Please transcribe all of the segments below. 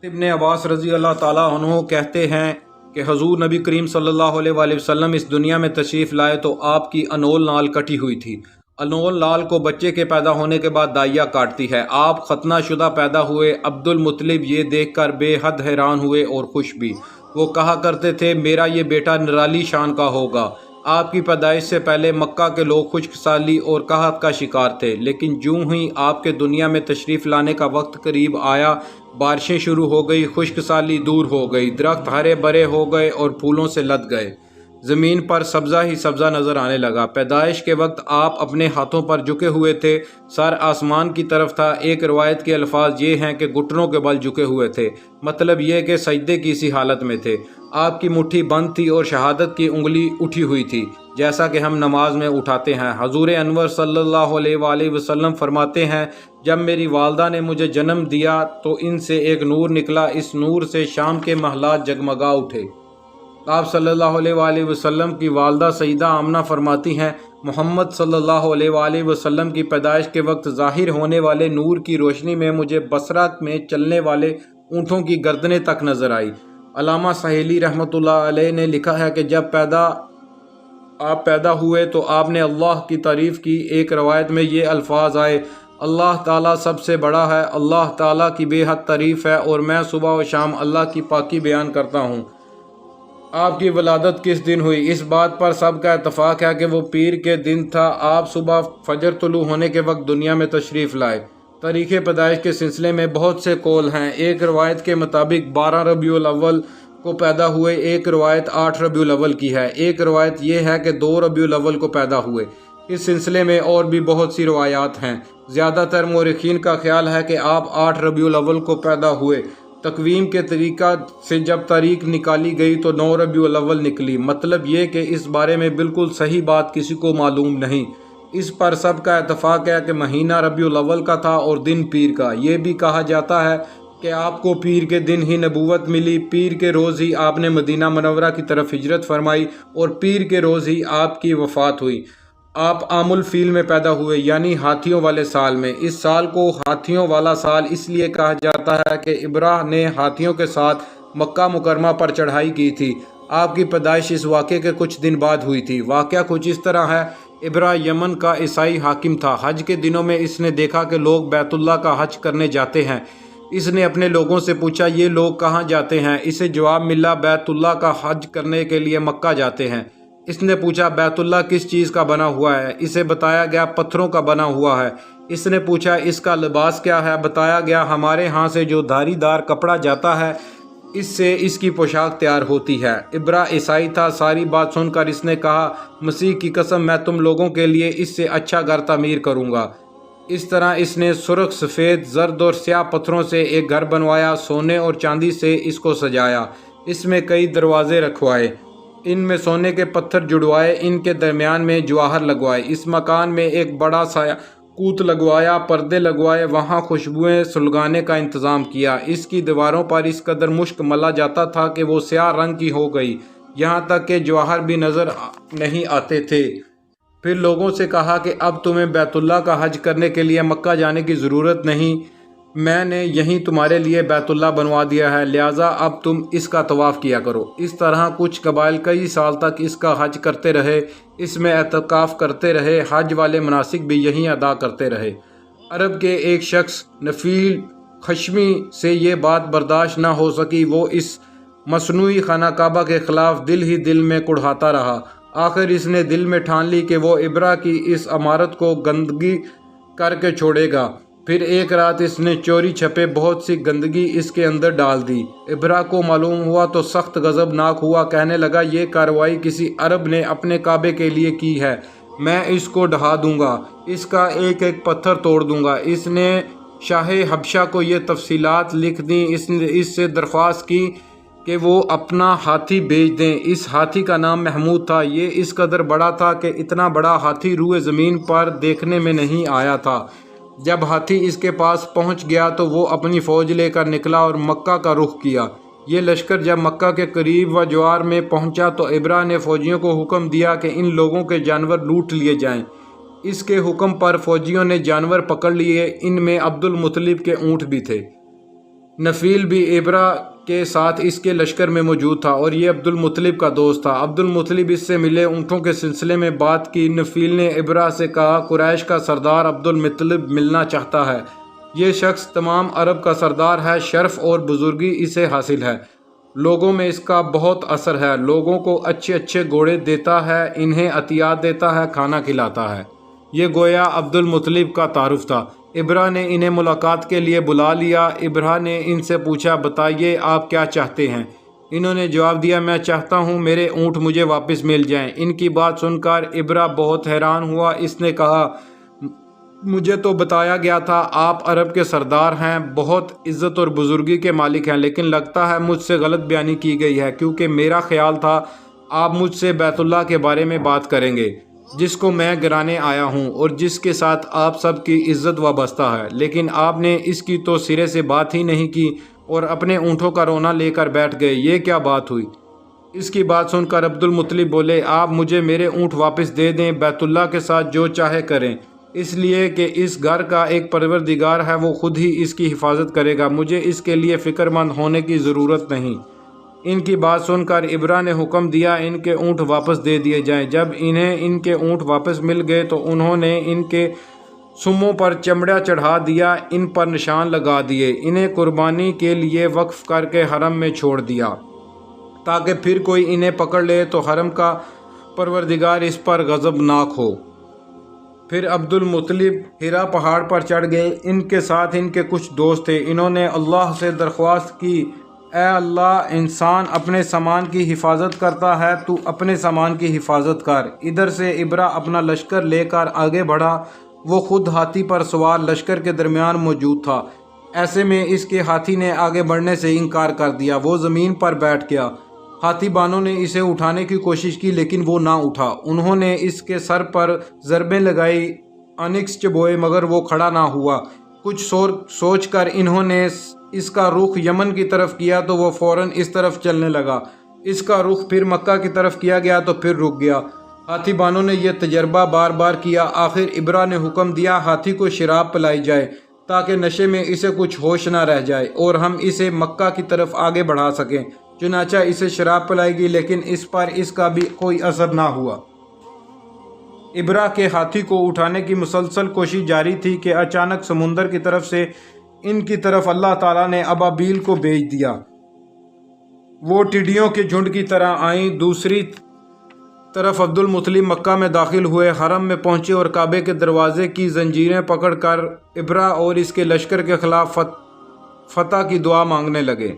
ابن عباس رضی اللہ تعالیٰ عنہ کہتے ہیں کہ حضور نبی کریم صلی اللہ علیہ وآلہ وسلم اس دنیا میں تشریف لائے تو آپ کی انول نال کٹی ہوئی تھی۔ انول نال کو بچے کے پیدا ہونے کے بعد دائیا کاٹتی ہے۔ آپ ختنہ شدہ پیدا ہوئے۔ عبد المطلب یہ دیکھ کر بے حد حیران ہوئے اور خوش بھی۔ وہ کہا کرتے تھے میرا یہ بیٹا نرالی شان کا ہوگا۔ آپ کی پیدائش سے پہلے مکہ کے لوگ خشک سالی اور قحط کا شکار تھے، لیکن جوں ہی آپ کے دنیا میں تشریف لانے کا وقت قریب آیا، بارشیں شروع ہو گئی، خشک سالی دور ہو گئی، درخت ہرے بھرے ہو گئے اور پھولوں سے لد گئے، زمین پر سبزہ ہی سبزہ نظر آنے لگا۔ پیدائش کے وقت آپ اپنے ہاتھوں پر جھکے ہوئے تھے، سر آسمان کی طرف تھا۔ ایک روایت کے الفاظ یہ ہیں کہ گھٹنوں کے بل جھکے ہوئے تھے، مطلب یہ کہ سجدے کی سی حالت میں تھے۔ آپ کی مٹھی بند تھی اور شہادت کی انگلی اٹھی ہوئی تھی، جیسا کہ ہم نماز میں اٹھاتے ہیں۔ حضور انور صلی اللہ علیہ وآلہ وسلم فرماتے ہیں جب میری والدہ نے مجھے جنم دیا تو ان سے ایک نور نکلا، اس نور سے شام کے محلات جگمگا اٹھے۔ آپ صلی اللہ علیہ وآلہ وسلم کی والدہ سیدہ آمنہ فرماتی ہیں محمد صلی اللہ علیہ وآلہ وسلم کی پیدائش کے وقت ظاہر ہونے والے نور کی روشنی میں مجھے بصرہ میں چلنے والے اونٹوں کی گردنیں تک نظر آئی۔ علامہ سہیلی رحمۃ اللہ علیہ نے لکھا ہے کہ جب آپ پیدا ہوئے تو آپ نے اللہ کی تعریف کی۔ ایک روایت میں یہ الفاظ آئے اللہ تعالیٰ سب سے بڑا ہے، اللہ تعالیٰ کی بے حد تعریف ہے اور میں صبح و شام اللہ کی پاکی بیان کرتا ہوں۔ آپ کی ولادت کس دن ہوئی؟ اس بات پر سب کا اتفاق ہے کہ وہ پیر کے دن تھا۔ آپ صبح فجر طلوع ہونے کے وقت دنیا میں تشریف لائے۔ تاریخ پیدائش کے سلسلے میں بہت سے قول ہیں۔ ایک روایت کے مطابق 12 ربیع الاول کو پیدا ہوئے، ایک روایت 8 ربیع الاول کی ہے، ایک روایت یہ ہے کہ 2 ربیع الاول کو پیدا ہوئے۔ اس سلسلے میں اور بھی بہت سی روایات ہیں۔ زیادہ تر مورخین کا خیال ہے کہ آپ 8 ربیع الاول کو پیدا ہوئے۔ تقویم کے طریقہ سے جب تاریخ نکالی گئی تو 9 ربیع الاول نکلی، مطلب یہ کہ اس بارے میں بالکل صحیح بات کسی کو معلوم نہیں۔ اس پر سب کا اتفاق ہے کہ مہینہ ربیع الاول کا تھا اور دن پیر کا۔ یہ بھی کہا جاتا ہے کہ آپ کو پیر کے دن ہی نبوت ملی، پیر کے روز ہی آپ نے مدینہ منورہ کی طرف ہجرت فرمائی اور پیر کے روز ہی آپ کی وفات ہوئی۔ آپ عام الفیل میں پیدا ہوئے، یعنی ہاتھیوں والے سال میں۔ اس سال کو ہاتھیوں والا سال اس لیے کہا جاتا ہے کہ ابراہ نے ہاتھیوں کے ساتھ مکہ مکرمہ پر چڑھائی کی تھی۔ آپ کی پیدائش اس واقعے کے کچھ دن بعد ہوئی تھی۔ واقعہ کچھ اس طرح ہے، ابراہ یمن کا عیسائی حاکم تھا۔ حج کے دنوں میں اس نے دیکھا کہ لوگ بیت اللہ کا حج کرنے جاتے ہیں۔ اس نے اپنے لوگوں سے پوچھا یہ لوگ کہاں جاتے ہیں؟ اسے جواب ملا بیت اللہ کا حج کرنے کے لیے مکہ جاتے ہیں۔ اس نے پوچھا بیت اللہ کس چیز کا بنا ہوا ہے؟ اسے بتایا گیا پتھروں کا بنا ہوا ہے۔ اس نے پوچھا اس کا لباس کیا ہے؟ بتایا گیا ہمارے ہاں سے جو دھاری دار کپڑا جاتا ہے اس سے اس کی پوشاک تیار ہوتی ہے۔ ابراہ عیسائی تھا۔ ساری بات سن کر اس نے کہا مسیح کی قسم میں تم لوگوں کے لیے اس سے اچھا گھر تعمیر کروں گا۔ اس طرح اس نے سرخ، سفید، زرد اور سیاہ پتھروں سے ایک گھر بنوایا، سونے اور چاندی سے اس کو سجایا، اس میں کئی دروازے رکھوائے، ان میں سونے کے پتھر جڑوائے، ان کے درمیان میں جواہر لگوائے، اس مکان میں ایک بڑا سا کوت لگوایا، پردے لگوائے، وہاں خوشبوئیں سلگانے کا انتظام کیا۔ اس کی دیواروں پر اس قدر مشک ملا جاتا تھا کہ وہ سیاہ رنگ کی ہو گئی، یہاں تک کہ جواہر بھی نظر نہیں آتے تھے۔ پھر لوگوں سے کہا کہ اب تمہیں بیت اللہ کا حج کرنے کے لیے مکہ جانے کی ضرورت نہیں، میں نے یہیں تمہارے لیے بیت اللہ بنوا دیا ہے، لہٰذا اب تم اس کا طواف کیا کرو۔ اس طرح کچھ قبائل کئی سال تک اس کا حج کرتے رہے، اس میں اعتکاف کرتے رہے، حج والے مناسک بھی یہیں ادا کرتے رہے۔ عرب کے ایک شخص نفیل خشمی سے یہ بات برداشت نہ ہو سکی، وہ اس مصنوعی خانہ کعبہ کے خلاف دل ہی دل میں کڑھاتا رہا۔ آخر اس نے دل میں ٹھان لی کہ وہ ابراہ کی اس عمارت کو گندگی کر کے چھوڑے گا۔ پھر ایک رات اس نے چوری چھپے بہت سی گندگی اس کے اندر ڈال دی۔ ابراہ کو معلوم ہوا تو سخت غضبناک ہوا، کہنے لگا یہ کارروائی کسی عرب نے اپنے کعبے کے لیے کی ہے، میں اس کو ڈھا دوں گا، اس کا ایک ایک پتھر توڑ دوں گا۔ اس نے شاہ حبشہ کو یہ تفصیلات لکھ دیں، اس سے درخواست کی کہ وہ اپنا ہاتھی بھیج دیں۔ اس ہاتھی کا نام محمود تھا۔ یہ اس قدر بڑا تھا کہ اتنا بڑا ہاتھی روئے زمین پر دیکھنے میں نہیں آیا تھا۔ جب ہاتھی اس کے پاس پہنچ گیا تو وہ اپنی فوج لے کر نکلا اور مکہ کا رخ کیا۔ یہ لشکر جب مکہ کے قریب و جوار میں پہنچا تو ابراہ نے فوجیوں کو حکم دیا کہ ان لوگوں کے جانور لوٹ لیے جائیں۔ اس کے حکم پر فوجیوں نے جانور پکڑ لیے، ان میں عبد المطلب کے اونٹ بھی تھے۔ نفیل بھی ابرا کے ساتھ اس کے لشکر میں موجود تھا اور یہ عبد المطلب کا دوست تھا۔ عبد المطلب اس سے ملے، اونٹوں کے سلسلے میں بات کی۔ نفیل نے ابرا سے کہا قریش کا سردار عبد المطلب ملنا چاہتا ہے، یہ شخص تمام عرب کا سردار ہے، شرف اور بزرگی اسے حاصل ہے، لوگوں میں اس کا بہت اثر ہے، لوگوں کو اچھے اچھے گھوڑے دیتا ہے، انہیں عطیات دیتا ہے، کھانا کھلاتا ہے۔ یہ گویا عبد المطلب کا تعارف تھا۔ ابرا نے انہیں ملاقات کے لیے بلا لیا۔ ابرا نے ان سے پوچھا بتائیے آپ کیا چاہتے ہیں؟ انہوں نے جواب دیا میں چاہتا ہوں میرے اونٹ مجھے واپس مل جائیں۔ ان کی بات سن کر ابرا بہت حیران ہوا۔ اس نے کہا مجھے تو بتایا گیا تھا آپ عرب کے سردار ہیں، بہت عزت اور بزرگی کے مالک ہیں، لیکن لگتا ہے مجھ سے غلط بیانی کی گئی ہے، کیونکہ میرا خیال تھا آپ مجھ سے بیت اللہ کے بارے میں بات کریں گے، جس کو میں گرانے آیا ہوں اور جس کے ساتھ آپ سب کی عزت وابستہ ہے، لیکن آپ نے اس کی تو سرے سے بات ہی نہیں کی اور اپنے اونٹوں کا رونا لے کر بیٹھ گئے، یہ کیا بات ہوئی؟ اس کی بات سن کر عبد المطلب بولے آپ مجھے میرے اونٹ واپس دے دیں، بیت اللہ کے ساتھ جو چاہے کریں، اس لیے کہ اس گھر کا ایک پروردگار ہے، وہ خود ہی اس کی حفاظت کرے گا، مجھے اس کے لیے فکر مند ہونے کی ضرورت نہیں۔ ان کی بات سن کر ابرا نے حکم دیا ان کے اونٹ واپس دے دیے جائیں۔ جب انہیں ان کے اونٹ واپس مل گئے تو انہوں نے ان کے سموں پر چمڑا چڑھا دیا، ان پر نشان لگا دیے، انہیں قربانی کے لیے وقف کر کے حرم میں چھوڑ دیا تاکہ پھر کوئی انہیں پکڑ لے تو حرم کا پروردگار اس پر غضبناک ہو۔ پھر عبد المطلب ہرا پہاڑ پر چڑھ گئے، ان کے ساتھ ان کے کچھ دوست تھے۔ انہوں نے اللہ سے درخواست کی اے اللہ، انسان اپنے سامان کی حفاظت کرتا ہے، تو اپنے سامان کی حفاظت کر۔ ادھر سے ابرا اپنا لشکر لے کر آگے بڑھا، وہ خود ہاتھی پر سوار لشکر کے درمیان موجود تھا، ایسے میں اس کے ہاتھی نے آگے بڑھنے سے انکار کر دیا، وہ زمین پر بیٹھ گیا۔ ہاتھی بانوں نے اسے اٹھانے کی کوشش کی لیکن وہ نہ اٹھا، انہوں نے اس کے سر پر ضربیں لگائی، انکس چبوئے مگر وہ کھڑا نہ ہوا۔ کچھ سوچ کر انہوں نے اس کا رخ یمن کی طرف کیا تو وہ فوراً اس طرف چلنے لگا، اس کا رخ پھر مکہ کی طرف کیا گیا تو پھر رک گیا۔ ہاتھی بانوں نے یہ تجربہ بار بار کیا، آخر ابرا نے حکم دیا ہاتھی کو شراب پلائی جائے تاکہ نشے میں اسے کچھ ہوش نہ رہ جائے اور ہم اسے مکہ کی طرف آگے بڑھا سکیں۔ چنانچہ اسے شراب پلائی گئی لیکن اس پر اس کا بھی کوئی اثر نہ ہوا۔ ابرا کے ہاتھی کو اٹھانے کی مسلسل کوشش جاری تھی کہ اچانک سمندر کی طرف سے ان کی طرف اللہ تعالیٰ نے ابابیل کو بھیج دیا، وہ ٹڈیوں کے جھنڈ کی طرح آئیں۔ دوسری طرف عبد المطلب مکہ میں داخل ہوئے، حرم میں پہنچے اور کعبے کے دروازے کی زنجیریں پکڑ کر ابرا اور اس کے لشکر کے خلاف فتح کی دعا مانگنے لگے۔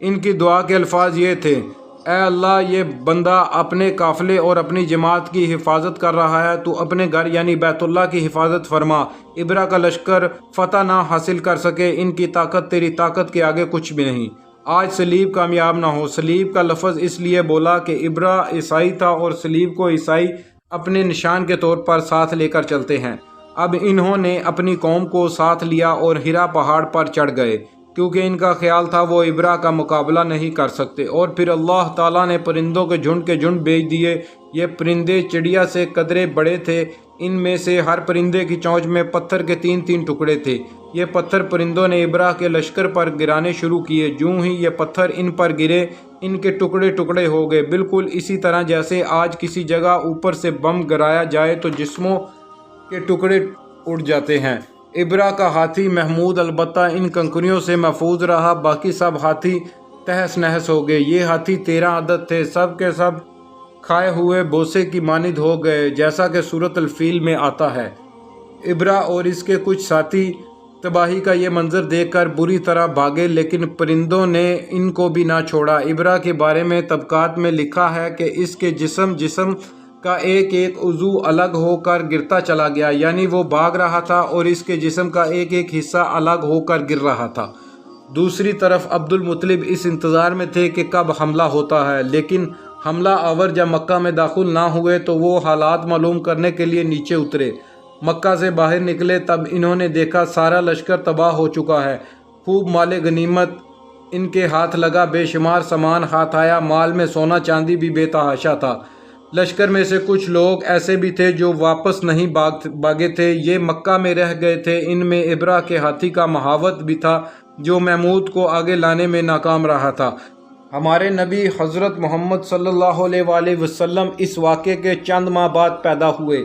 ان کی دعا کے الفاظ یہ تھے اے اللہ، یہ بندہ اپنے قافلے اور اپنی جماعت کی حفاظت کر رہا ہے، تو اپنے گھر یعنی بیت اللہ کی حفاظت فرما، ابرا کا لشکر فتح نہ حاصل کر سکے، ان کی طاقت تیری طاقت کے آگے کچھ بھی نہیں، آج سلیب کامیاب نہ ہو۔ سلیب کا لفظ اس لیے بولا کہ ابرا عیسائی تھا اور سلیب کو عیسائی اپنے نشان کے طور پر ساتھ لے کر چلتے ہیں۔ اب انہوں نے اپنی قوم کو ساتھ لیا اور ہرا پہاڑ پر چڑھ گئے، کیونکہ ان کا خیال تھا وہ ابرا کا مقابلہ نہیں کر سکتے، اور پھر اللہ تعالیٰ نے پرندوں کے جھنڈ بھیج دیے۔ یہ پرندے چڑیا سے قدرے بڑے تھے، ان میں سے ہر پرندے کی چونچ میں پتھر کے 3 ٹکڑے تھے۔ یہ پتھر پرندوں نے ابرا کے لشکر پر گرانے شروع کیے، جوں ہی یہ پتھر ان پر گرے ان کے ٹکڑے ٹکڑے ہو گئے، بالکل اسی طرح جیسے آج کسی جگہ اوپر سے بم گرایا جائے تو جسموں کے ٹکڑے اڑ جاتے ہیں۔ ابرا کا ہاتھی محمود البتہ ان کنکریوں سے محفوظ رہا، باقی سب ہاتھی تہس نہس ہو گئے۔ یہ ہاتھی 13 عدد تھے، سب کے سب کھائے ہوئے بوسے کی مانند ہو گئے، جیسا کہ سورۃ الفیل میں آتا ہے۔ ابرا اور اس کے کچھ ساتھی تباہی کا یہ منظر دیکھ کر بری طرح بھاگے، لیکن پرندوں نے ان کو بھی نہ چھوڑا۔ ابرا کے بارے میں طبقات میں لکھا ہے کہ اس کے جسم کا ایک ایک عضو الگ ہو کر گرتا چلا گیا، یعنی وہ بھاگ رہا تھا اور اس کے جسم کا ایک ایک حصہ الگ ہو کر گر رہا تھا۔ دوسری طرف عبد المطلب اس انتظار میں تھے کہ کب حملہ ہوتا ہے، لیکن حملہ آور جب مکہ میں داخل نہ ہوئے تو وہ حالات معلوم کرنے کے لیے نیچے اترے۔ مکہ سے باہر نکلے تب انہوں نے دیکھا سارا لشکر تباہ ہو چکا ہے، خوب مال غنیمت ان کے ہاتھ لگا، بے شمار سامان ہاتھ آیا، مال میں سونا چاندی بھی بے تحاشا تھا۔ لشکر میں سے کچھ لوگ ایسے بھی تھے جو واپس نہیں بھاگے تھے، یہ مکہ میں رہ گئے تھے، ان میں ابرا کے ہاتھی کا محاوت بھی تھا، جو محمود کو آگے لانے میں ناکام رہا تھا۔ ہمارے نبی حضرت محمد صلی اللہ علیہ وآلہ وسلم اس واقعے کے چند ماہ بعد پیدا ہوئے۔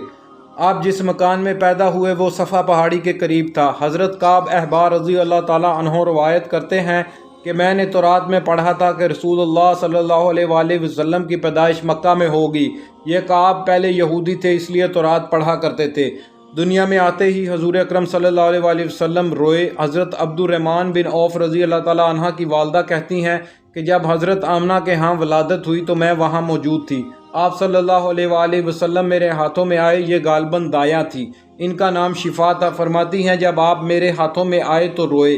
آپ جس مکان میں پیدا ہوئے وہ صفا پہاڑی کے قریب تھا۔ حضرت کعب احبار رضی اللہ تعالیٰ عنہ روایت کرتے ہیں کہ میں نے تورات میں پڑھا تھا کہ رسول اللہ صلی اللہ علیہ وآلہ وسلم کی پیدائش مکہ میں ہوگی۔ یہ کعب پہلے یہودی تھے، اس لیے تورات پڑھا کرتے تھے۔ دنیا میں آتے ہی حضور اکرم صلی اللہ علیہ وآلہ وسلم روئے۔ حضرت عبد الرحمن بن عوف رضی اللہ تعالیٰ عنہ کی والدہ کہتی ہیں کہ جب حضرت آمنہ کے ہاں ولادت ہوئی تو میں وہاں موجود تھی۔ آپ صلی اللہ علیہ وآلہ وسلم میرے ہاتھوں میں آئے، یہ غالباً دایاں تھی، ان کا نام شفا تھا۔ فرماتی ہیں جب آپ میرے ہاتھوں میں آئے تو روئے۔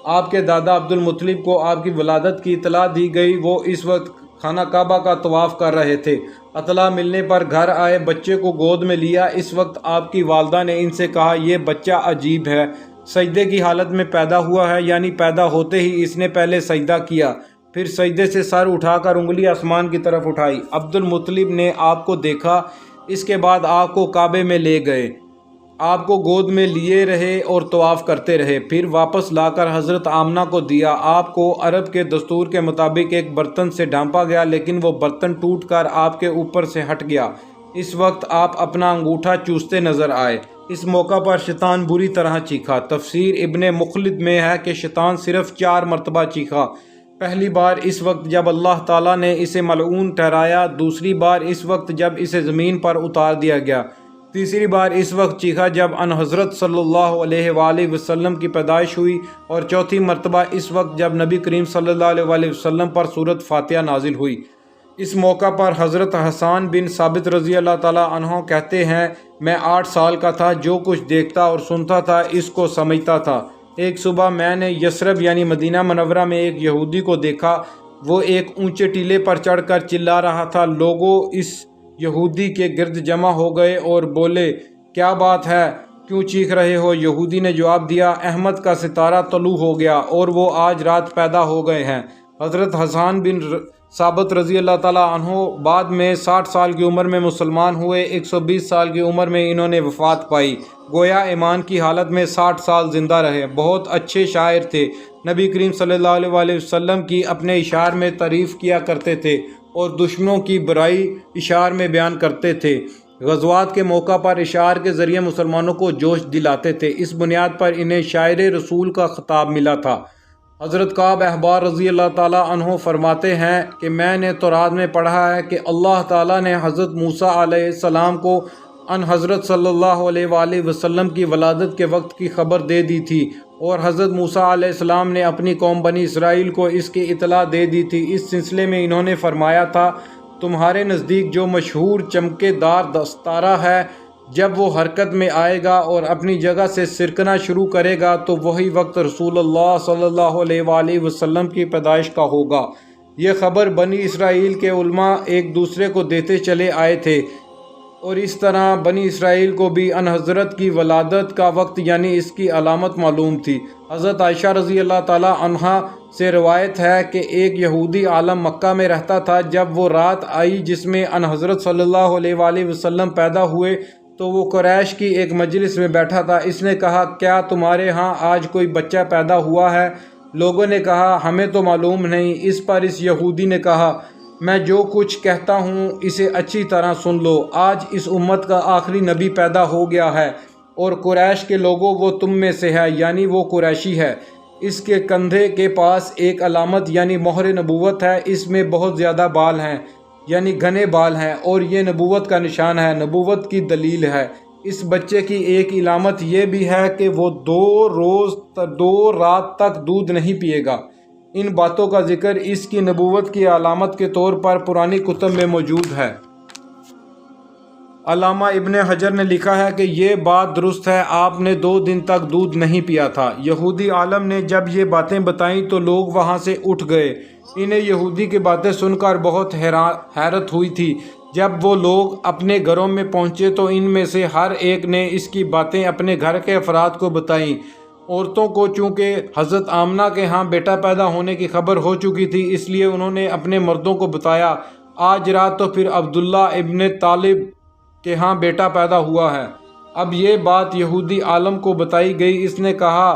آپ کے دادا عبد المطلب کو آپ کی ولادت کی اطلاع دی گئی، وہ اس وقت خانہ کعبہ کا طواف کر رہے تھے۔ اطلاع ملنے پر گھر آئے، بچے کو گود میں لیا۔ اس وقت آپ کی والدہ نے ان سے کہا یہ بچہ عجیب ہے، سجدے کی حالت میں پیدا ہوا ہے، یعنی پیدا ہوتے ہی اس نے پہلے سجدہ کیا، پھر سجدے سے سر اٹھا کر انگلی آسمان کی طرف اٹھائی۔ عبد المطلب نے آپ کو دیکھا، اس کے بعد آپ کو کعبے میں لے گئے، آپ کو گود میں لیے رہے اور طواف کرتے رہے، پھر واپس لا کر حضرت آمنہ کو دیا۔ آپ کو عرب کے دستور کے مطابق ایک برتن سے ڈھانپا گیا، لیکن وہ برتن ٹوٹ کر آپ کے اوپر سے ہٹ گیا۔ اس وقت آپ اپنا انگوٹھا چوستے نظر آئے۔ اس موقع پر شیطان بری طرح چیخا۔ تفسیر ابن مخلد میں ہے کہ شیطان صرف 4 مرتبہ چیخا۔ پہلی بار اس وقت جب اللہ تعالیٰ نے اسے ملعون ٹھہرایا، دوسری بار اس وقت جب اسے زمین پر اتار دیا گیا، تیسری بار اس وقت چیخا جب ان حضرت صلی اللہ علیہ وآلہ وسلم کی پیدائش ہوئی، اور چوتھی مرتبہ اس وقت جب نبی کریم صلی اللہ علیہ وآلہ وسلم پر سورۃ فاتحہ نازل ہوئی۔ اس موقع پر حضرت حسان بن ثابت رضی اللہ تعالیٰ عنہ کہتے ہیں میں 8 سال کا تھا، جو کچھ دیکھتا اور سنتا تھا اس کو سمجھتا تھا۔ ایک صبح میں نے یثرب یعنی مدینہ منورہ میں ایک یہودی کو دیکھا، وہ ایک اونچے ٹیلے پر چڑھ کر چلا رہا تھا۔ لوگوں اس یہودی کے گرد جمع ہو گئے اور بولے کیا بات ہے، کیوں چیخ رہے ہو؟ یہودی نے جواب دیا احمد کا ستارہ طلوع ہو گیا اور وہ آج رات پیدا ہو گئے ہیں۔ حضرت حسان بن ثابت رضی اللہ تعالیٰ عنہ بعد میں 60 سال کی عمر میں مسلمان ہوئے۔ 120 سال کی عمر میں انہوں نے وفات پائی، گویا ایمان کی حالت میں 60 سال زندہ رہے۔ بہت اچھے شاعر تھے، نبی کریم صلی اللہ علیہ وآلہ وسلم کی اپنے اشعار میں تعریف کیا کرتے تھے اور دشمنوں کی برائی اشعار میں بیان کرتے تھے۔ غزوات کے موقع پر اشعار کے ذریعے مسلمانوں کو جوش دلاتے تھے۔ اس بنیاد پر انہیں شاعر رسول کا خطاب ملا تھا۔ حضرت کعب احبار رضی اللہ تعالیٰ عنہ فرماتے ہیں کہ میں نے تورات میں پڑھا ہے کہ اللہ تعالیٰ نے حضرت موسیٰ علیہ السلام کو ان حضرت صلی اللہ علیہ وآلہ وسلم کی ولادت کے وقت کی خبر دے دی تھی، اور حضرت موسیٰ علیہ السلام نے اپنی قوم بنی اسرائیل کو اس کی اطلاع دے دی تھی۔ اس سلسلے میں انہوں نے فرمایا تھا تمہارے نزدیک جو مشہور چمکے دار دستارہ ہے، جب وہ حرکت میں آئے گا اور اپنی جگہ سے سرکنا شروع کرے گا تو وہی وقت رسول اللہ صلی اللہ علیہ وآلہ وسلم کی پیدائش کا ہوگا۔ یہ خبر بنی اسرائیل کے علماء ایک دوسرے کو دیتے چلے آئے تھے، اور اس طرح بنی اسرائیل کو بھی ان حضرت کی ولادت کا وقت یعنی اس کی علامت معلوم تھی۔ حضرت عائشہ رضی اللہ تعالیٰ عنہا سے روایت ہے کہ ایک یہودی عالم مکہ میں رہتا تھا، جب وہ رات آئی جس میں ان حضرت صلی اللہ علیہ وآلہ وسلم پیدا ہوئے تو وہ قریش کی ایک مجلس میں بیٹھا تھا۔ اس نے کہا کیا تمہارے ہاں آج کوئی بچہ پیدا ہوا ہے؟ لوگوں نے کہا ہمیں تو معلوم نہیں۔ اس پر اس یہودی نے کہا میں جو کچھ کہتا ہوں اسے اچھی طرح سن لو، آج اس امت کا آخری نبی پیدا ہو گیا ہے، اور قریش کے لوگوں وہ تم میں سے ہے، یعنی وہ قریشی ہے۔ اس کے کندھے کے پاس ایک علامت یعنی مہر نبوت ہے، اس میں بہت زیادہ بال ہیں یعنی گھنے بال ہیں، اور یہ نبوت کا نشان ہے، نبوت کی دلیل ہے۔ اس بچے کی ایک علامت یہ بھی ہے کہ وہ 2 رات تک دودھ نہیں پیے گا۔ ان باتوں کا ذکر اس کی نبوت کی علامت کے طور پر پرانی کتب میں موجود ہے۔ علامہ ابن حجر نے لکھا ہے کہ یہ بات درست ہے، آپ نے 2 دن تک دودھ نہیں پیا تھا۔ یہودی عالم نے جب یہ باتیں بتائیں تو لوگ وہاں سے اٹھ گئے۔ انہیں یہودی کی باتیں سن کر بہت حیرت ہوئی تھی۔ جب وہ لوگ اپنے گھروں میں پہنچے تو ان میں سے ہر ایک نے اس کی باتیں اپنے گھر کے افراد کو بتائیں۔ عورتوں کو چونکہ حضرت آمنہ کے ہاں بیٹا پیدا ہونے کی خبر ہو چکی تھی، اس لیے انہوں نے اپنے مردوں کو بتایا آج رات تو پھر عبداللہ ابن طالب کے ہاں بیٹا پیدا ہوا ہے۔ اب یہ بات یہودی عالم کو بتائی گئی۔ اس نے کہا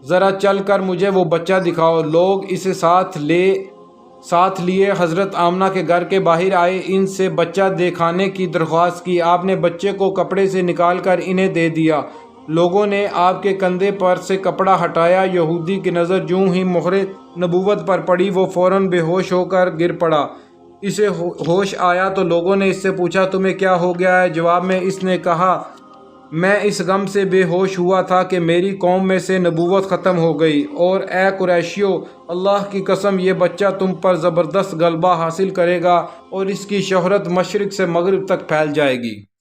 ذرا چل کر مجھے وہ بچہ دکھاؤ۔ لوگ اسے ساتھ لیے حضرت آمنہ کے گھر کے باہر آئے، ان سے بچہ دکھانے کی درخواست کی۔ آپ نے بچے کو کپڑے سے نکال کر انہیں دے دیا۔ لوگوں نے آپ کے کندھے پر سے کپڑا ہٹایا۔ یہودی کی نظر جوں ہی مہر نبوت پر پڑی، وہ فوراً بے ہوش ہو کر گر پڑا۔ اسے ہوش آیا تو لوگوں نے اس سے پوچھا، تمہیں کیا ہو گیا ہے؟ جواب میں اس نے کہا، میں اس غم سے بے ہوش ہوا تھا کہ میری قوم میں سے نبوت ختم ہو گئی، اور اے قریشیو، اللہ کی قسم یہ بچہ تم پر زبردست غلبہ حاصل کرے گا اور اس کی شہرت مشرق سے مغرب تک پھیل جائے گی۔